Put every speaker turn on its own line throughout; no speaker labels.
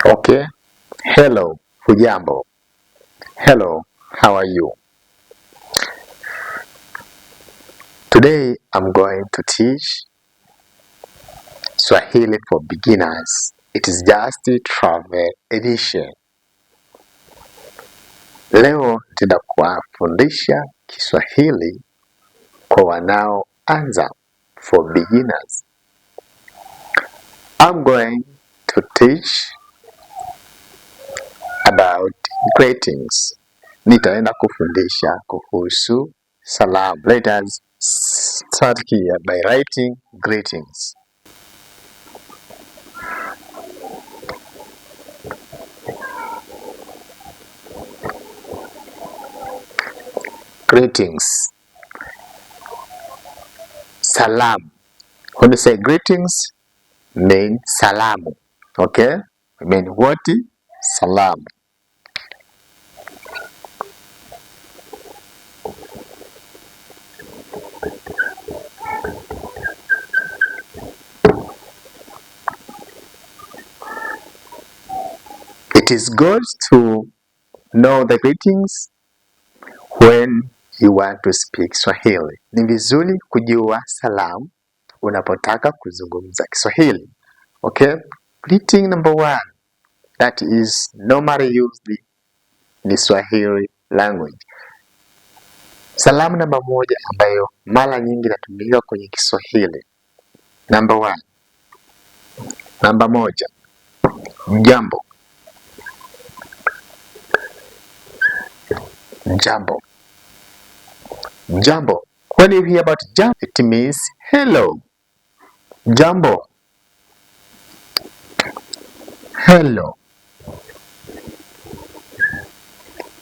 Okay. Hello, hujambo. Hello, how are you? Today I'm going to teach Swahili for beginners. It is just a travel edition. Leo nitakuwafundisha Kiswahili kwa wanaoanza, for beginners. I'm going to teach about greetings. Nitaenda kufundisha kuhusu salamu. Let us start here by writing greetings. Greetings. Salam. When you say greetings, mean salamu. Okay? Mean what? Salam. It is good to know the greetings when you want to speak Swahili. Ni vizuri kujua salamu unapotaka kuzungumza Kiswahili. Okay? Greeting number 1 that is normally used in Swahili language. Salamu namba 1 ambayo mara nyingi inatumika kwenye Kiswahili. Number 1. Namba 1. Jambo. Jambo. Jambo. When you hear about jambo, it means hello. Jambo. Hello.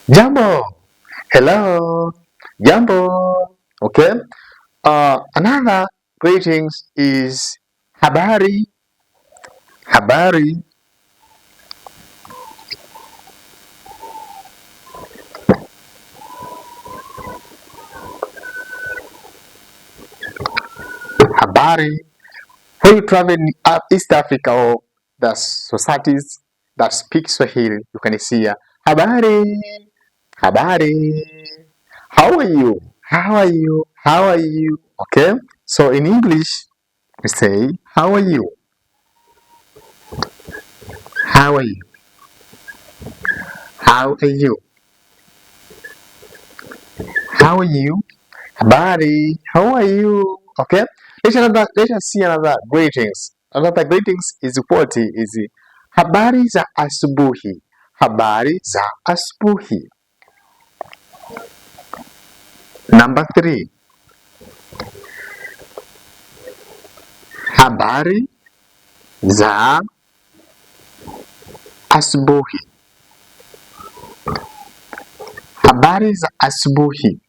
Jambo. Hello. Jambo. Okay. Another greetings is Habari. Habari. Habari. When you travel in East Africa or the societies that speak Swahili, you can see Habari. Habari. How are you? How are you? How are you? Okay. So in English, we say, how are you? How are you? How are you? How are you? Habari. How are you? Okay. Let's see another greetings. Another greetings is what is habari za asubuhi. Habari za asubuhi. Number 3. Habari za asubuhi. Habari za asubuhi.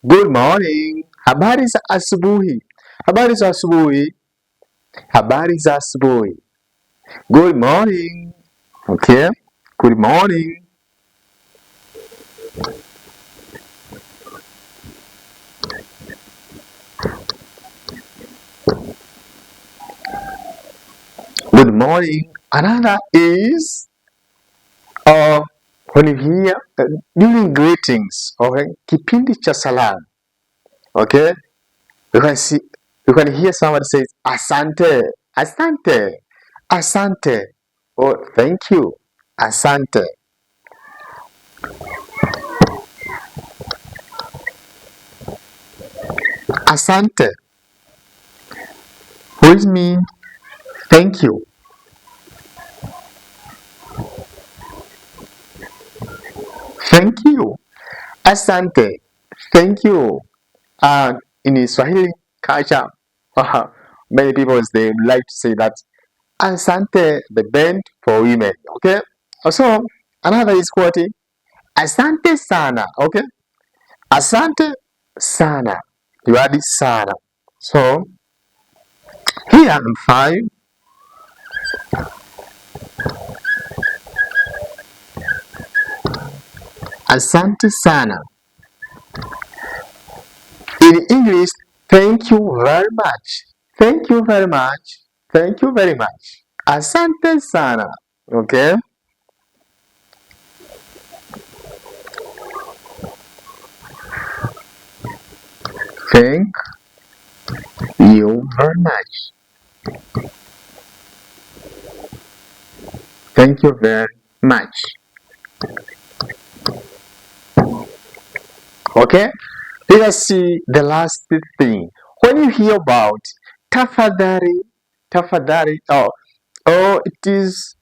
Good morning. Habari za asubuhi. Habari za asubuhi. Habari za asubuhi. Good morning. Okay. Good morning. Good morning. Another is when you hear during greetings, okay, kipindi cha salamu. Okay, you can hear somebody says asante, asante, asante, or thank you, asante. Asante, which means thank you. Thank you. Asante. Thank you. In Swahili culture, many people they like to say that Asante, the band for women. Okay. Also, another is what? Asante sana. Okay. Asante sana. You add sana. So here in 5. Asante sana. In English, thank you very much. Thank you very much. Thank you very much. Asante sana. Okay? Thank you very much. Thank you very much. Okay? Let us see the last thing. When you hear about tafadhali, tafadhali, it is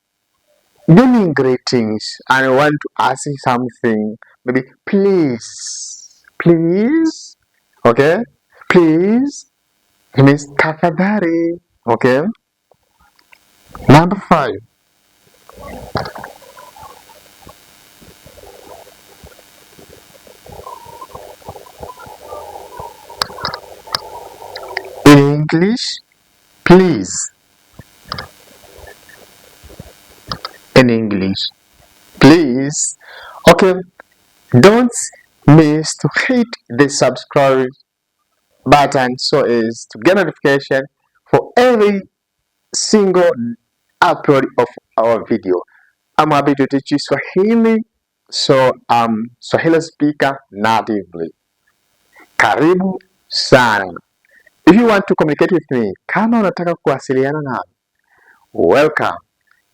giving greetings and I want to ask you something. Maybe please, please, okay? Please, it means tafadhali, okay? Number 5. In English, please. In English, please. Okay, don't miss to hit the subscribe button so as to get notification for every single upload of our video. I'm happy to teach you Swahili, so I'm Swahili speaker natively. Karibu sana. If you want to communicate with me, kama unataka kuwasiliana nami, welcome.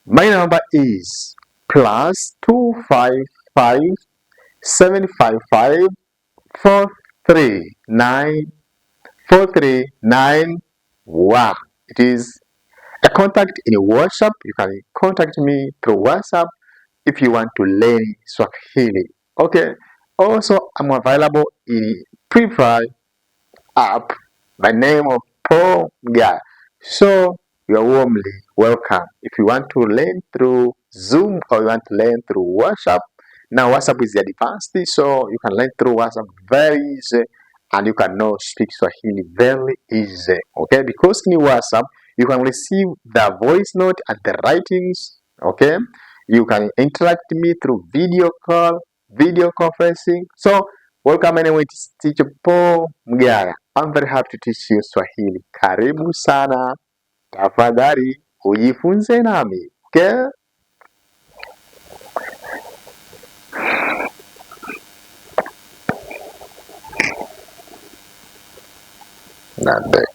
My number is +255 755 439 It is a contact in WhatsApp. You can contact me through WhatsApp if you want to learn Swahili. Okay. Also, I'm available in private app by name of Paul Guy. So you're warmly welcome. If you want to learn through Zoom or you want to learn through WhatsApp, now WhatsApp is advanced, so you can learn through WhatsApp very easy and you can now speak Swahili very easy. Okay, because in WhatsApp you can receive the voice note and the writings. Okay, you can interact with me through video call, video conferencing. So welcome anyway to teacher Paul Mgara. I'm very happy to teach you Swahili. Karibu sana. Tafadhali ujifunze nami. Okay? Not bad.